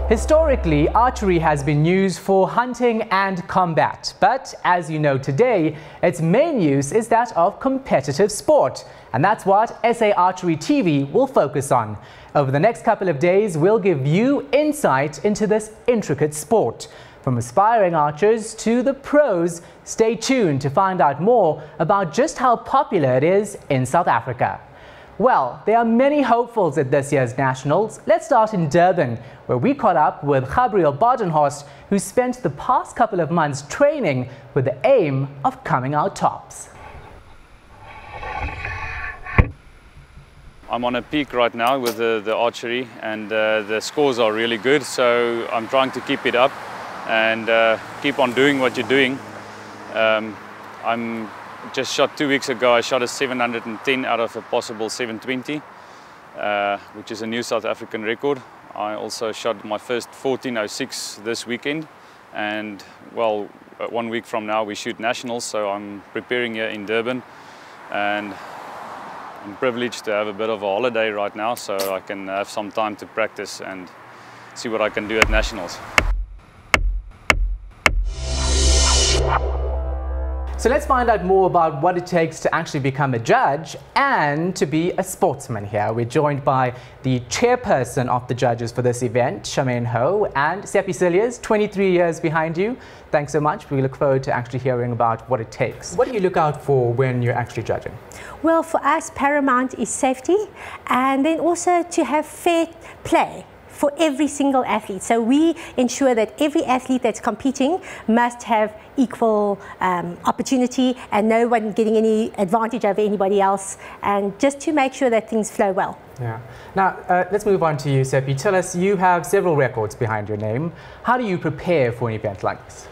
Historically, archery has been used for hunting and combat, but as you know today, its main use is that of competitive sport. And that's what SA Archery TV will focus on. Over the next couple of days, we'll give you insight into this intricate sport. From aspiring archers to the pros, stay tuned to find out more about just how popular it is in South Africa. Well, there are many hopefuls at this year's Nationals. Let's start in Durban, where we caught up with Gabriel Badenhorst, who spent the past couple of months training with the aim of coming out tops. I'm on a peak right now with the archery, and the scores are really good, so I'm trying to keep it up and keep on doing what you're doing. I'm just shot 2 weeks ago. I shot a 710 out of a possible 720, which is a new South African record. I also shot my first 1406 this weekend, and well, 1 week from now we shoot Nationals, so I'm preparing here in Durban, and I'm privileged to have a bit of a holiday right now, so I can have some time to practice and see what I can do at Nationals. So let's find out more about what it takes to actually become a judge and to be a sportsman here. We're joined by the chairperson of the judges for this event, Charmaine Ho, and Seppi Cilliers, 23 years behind you. Thanks so much. We look forward to actually hearing about what it takes. What do you look out for when you're actually judging? Well, for us, paramount is safety, and then also to have fair play for every single athlete. So we ensure that every athlete that's competing must have equal opportunity and no one getting any advantage over anybody else, and just to make sure that things flow well. Yeah. Now, let's move on to you, Seppi. Tell us, you have several records behind your name. How do you prepare for an event like this?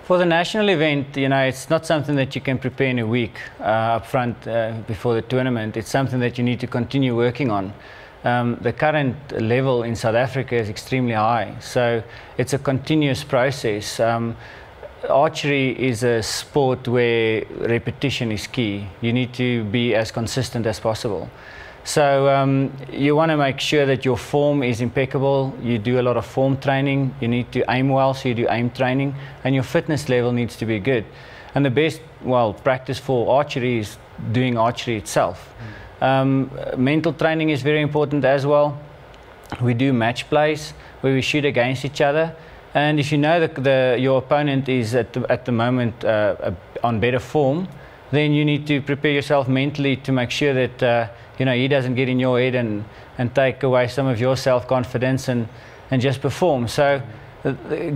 For the national event, you know, it's not something that you can prepare in a week up front before the tournament. It's something that you need to continue working on. The current level in South Africa is extremely high, so it's a continuous process. Archery is a sport where repetition is key. You need to be as consistent as possible. So you want to make sure that your form is impeccable. You do a lot of form training. You need to aim well, so you do aim training, and your fitness level needs to be good. And the best, well, practice for archery is doing archery itself. Mental training is very important as well. We do match plays where we shoot against each other, and if you know that your opponent is at the moment on better form, then you need to prepare yourself mentally to make sure that you know, he doesn't get in your head and take away some of your self-confidence and just perform. So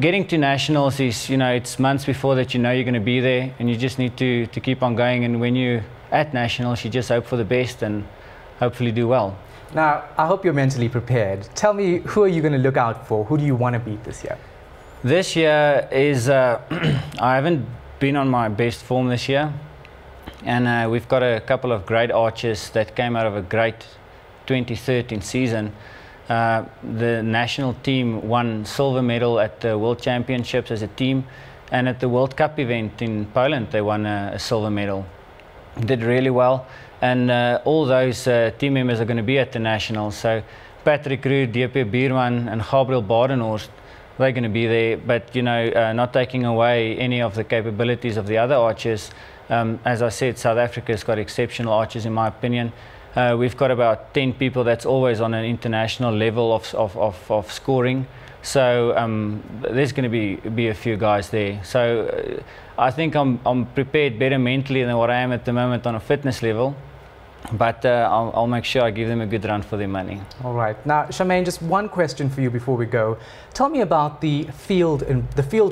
getting to Nationals is, you know, it's months before that you know you're going to be there, and you just need to keep on going, and when you at Nationals, you just hope for the best and hopefully do well. Now, I hope you're mentally prepared. Tell me, who are you going to look out for? Who do you want to beat this year? This year is, I haven't been on my best form this year, and we've got a couple of great archers that came out of a great 2013 season. The national team won silver medal at the World Championships as a team, and at the World Cup event in Poland, they won a silver medal. Did really well, and all those team members are going to be at the Nationals. So Patrick Rood, DP Bierman and Gabriel Badenhorst, they're going to be there, but you know, not taking away any of the capabilities of the other archers. As I said, South Africa's got exceptional archers in my opinion. We've got about 10 people that's always on an international level of scoring. So there's going to be a few guys there. So I think I'm prepared better mentally than what I am at the moment on a fitness level. But I'll make sure I give them a good run for their money. All right. Now, Charmaine, just one question for you before we go. Tell me about the field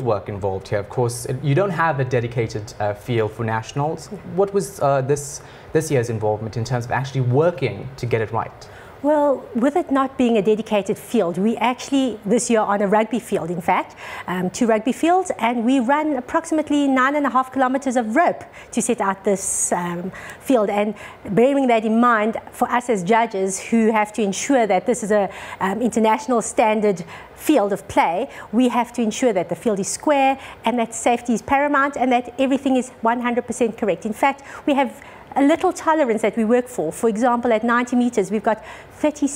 work involved here. Of course, you don't have a dedicated field for Nationals. What was this year's involvement in terms of actually working to get it right? Well, with it not being a dedicated field, we actually this year on a rugby field, in fact, 2 rugby fields, and we run approximately 9.5 kilometers of rope to set out this field. And bearing that in mind, for us as judges who have to ensure that this is a international standard field of play, we have to ensure that the field is square and that safety is paramount and that everything is 100% correct. In fact, we have a little tolerance that we work for. For example, at 90 meters, we've got 30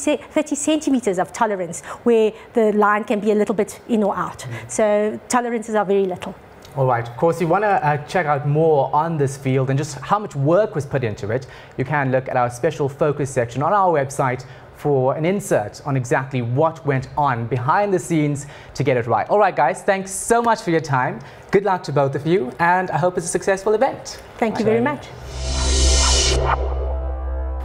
centimeters of tolerance where the line can be a little bit in or out. So tolerances are very little. All right, of course, if you want to check out more on this field and just how much work was put into it, you can look at our special focus section on our website for an insert on exactly what went on behind the scenes to get it right. All right, guys, thanks so much for your time. Good luck to both of you, and I hope it's a successful event. Thank you very much.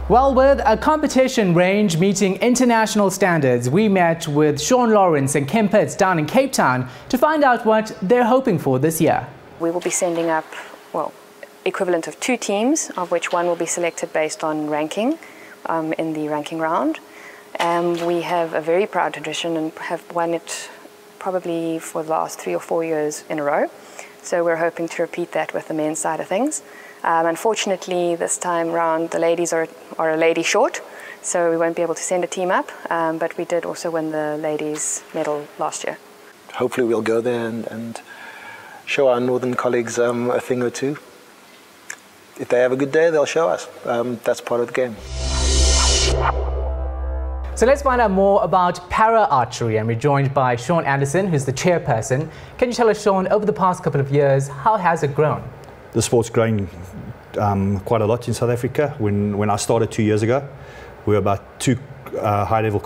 Well, with a competition range meeting international standards, we met with Sean Lawrence and Kim Pitts down in Cape Town to find out what they're hoping for this year. We will be sending up, well, equivalent of 2 teams, of which one will be selected based on ranking in the ranking round. We have a very proud tradition and have won it probably for the last 3 or 4 years in a row. So we're hoping to repeat that with the men's side of things. Unfortunately, this time round, the ladies are a lady short, so we won't be able to send a team up, but we did also win the ladies' medal last year. Hopefully we'll go there and show our northern colleagues a thing or two. If they have a good day, they'll show us. That's part of the game. So let's find out more about para-archery, and we're joined by Sean Anderson, who's the chairperson. Can you tell us, Sean, over the past couple of years, how has it grown? The sport's grown quite a lot in South Africa. When I started 2 years ago, we were about 2 high-level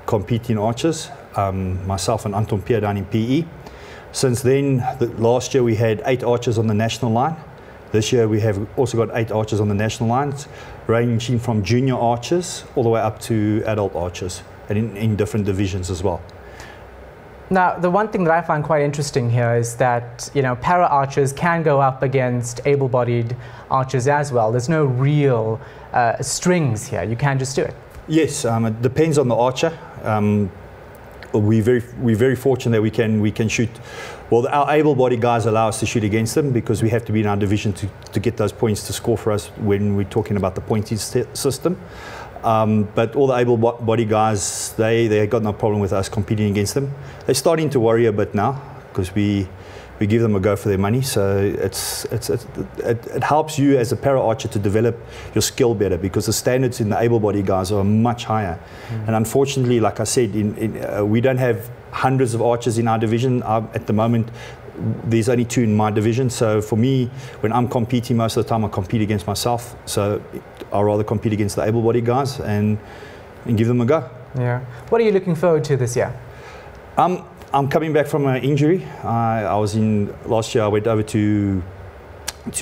competing archers, myself and Anton Pierre down in PE. Since then, last year we had 8 archers on the national line. This year we have also got 8 archers on the national lines, ranging from junior archers all the way up to adult archers, and in different divisions as well. Now, the one thing that I find quite interesting here is that, you know, para archers can go up against able-bodied archers as well. There's no real strings here. You can just do it. Yes, it depends on the archer. We're very fortunate that we can shoot. Well, our able-bodied guys allow us to shoot against them because we have to be in our division to get those points to score for us when we're talking about the pointing system. But all the able-bodied guys, they got no problem with us competing against them. They're starting to worry a bit now because we give them a go for their money. So it helps you as a para-archer to develop your skill better because the standards in the able-bodied guys are much higher. And unfortunately, like I said, we don't have hundreds of archers in our division. At the moment, there's only 2 in my division. So for me, when I'm competing, most of the time I compete against myself. So I'd rather compete against the able-bodied guys and give them a go. Yeah. What are you looking forward to this year? I'm coming back from an injury. I was last year I went over to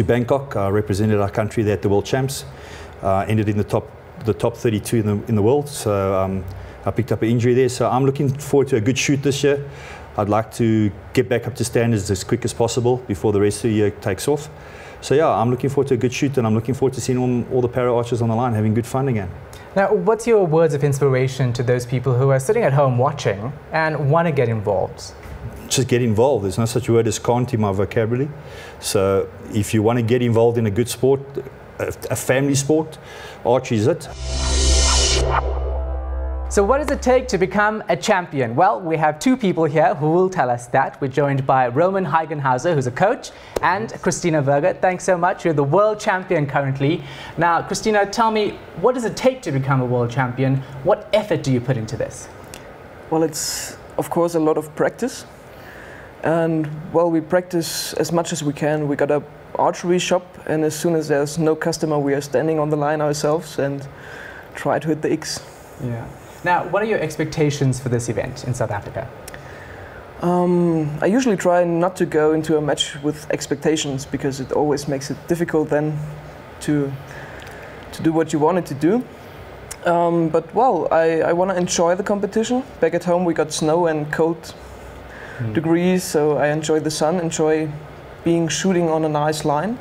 Bangkok. I represented our country there at the World Champs. Ended in the top 32 in the world. So I picked up an injury there. So I'm looking forward to a good shoot this year. I'd like to get back up to standards as quick as possible before the rest of the year takes off. So yeah, I'm looking forward to a good shoot, and I'm looking forward to seeing all the para archers on the line having good fun again. Now, what's your words of inspiration to those people who are sitting at home watching and want to get involved? Just get involved. There's no such word as can't in my vocabulary. So if you want to get involved in a good sport, a family sport, archery is it. So what does it take to become a champion? Well, we have 2 people here who will tell us that. We're joined by Roman Heigenhauser, who's a coach, and Christina Berger. Thanks so much. You're the world champion currently. Now, Christina, tell me, what does it take to become a world champion? What effort do you put into this? Well, it's, of course, a lot of practice. And, well, we practice as much as we can. We got an archery shop, and as soon as there's no customer, we are standing on the line ourselves and try to hit the X. Yeah. Now, what are your expectations for this event in South Africa? I usually try not to go into a match with expectations because it always makes it difficult then to do what you wanted to do. But well, I want to enjoy the competition. Back at home we got snow and cold degrees, so I enjoy the sun, enjoy shooting on a nice line.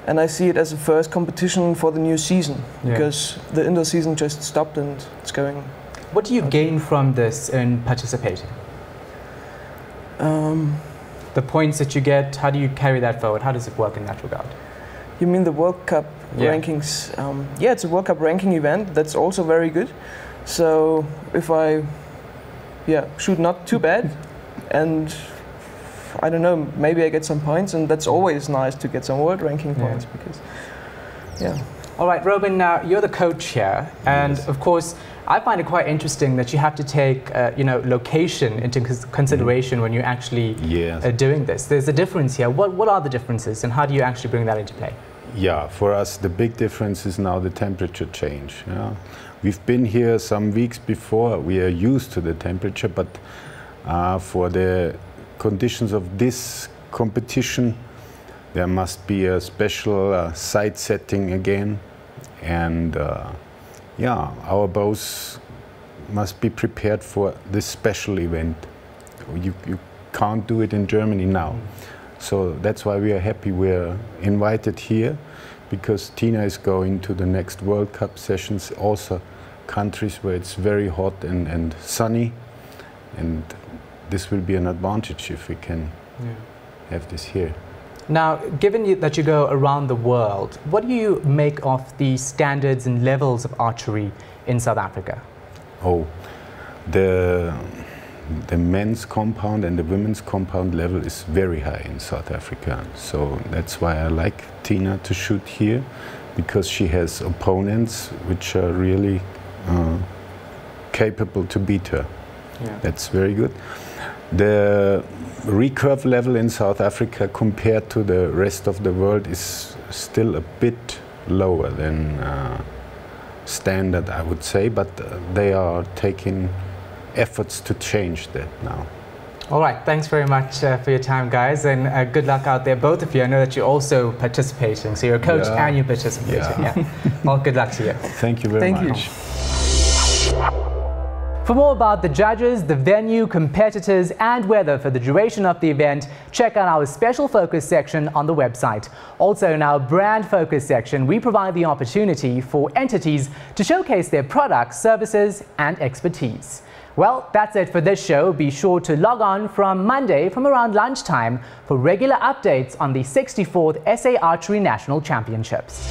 And I see it as a first competition for the new season because the indoor season just stopped and it's going. What do you gain from this in participating? The points that you get, how do you carry that forward? How does it work in that regard? You mean the World Cup rankings? Yeah, it's a World Cup ranking event. That's also very good. So if I shoot not too bad and I don't know, maybe I get some points, and that's always nice to get some world ranking points because Yeah. All right, Robin, now you're the coach here, and of course, I find it quite interesting that you have to take, location into consideration when you're actually doing this. There's a difference here. What are the differences, and how do you actually bring that into play? Yeah, for us, the big difference is now the temperature change. Yeah. We've been here some weeks before. We are used to the temperature, but for the conditions of this competition, there must be a special site setting again, and our bows must be prepared for this special event. You can't do it in Germany now. So that's why we are happy we're invited here, because Tina is going to the next World Cup sessions, also countries where it's very hot and sunny, and this will be an advantage if we can have this here. Now, given that you go around the world, what do you make of the standards and levels of archery in South Africa? Oh, the men's compound and the women's compound level is very high in South Africa. So that's why I like Tina to shoot here, because she has opponents which are really capable to beat her. Yeah. That's very good. The recurve level in South Africa compared to the rest of the world is still a bit lower than standard, I would say, but they are taking efforts to change that now. All right, thanks very much for your time, guys, and good luck out there, both of you. I know that you're also participating, so you're a coach and you're participating. Yeah. Well, good luck to you. Thank you very much. Thank you. For more about the judges, the venue, competitors, and weather for the duration of the event, check out our special focus section on the website. Also, in our brand focus section, we provide the opportunity for entities to showcase their products, services, and expertise. Well, that's it for this show. Be sure to log on from Monday from around lunchtime for regular updates on the 64th SA Archery National Championships.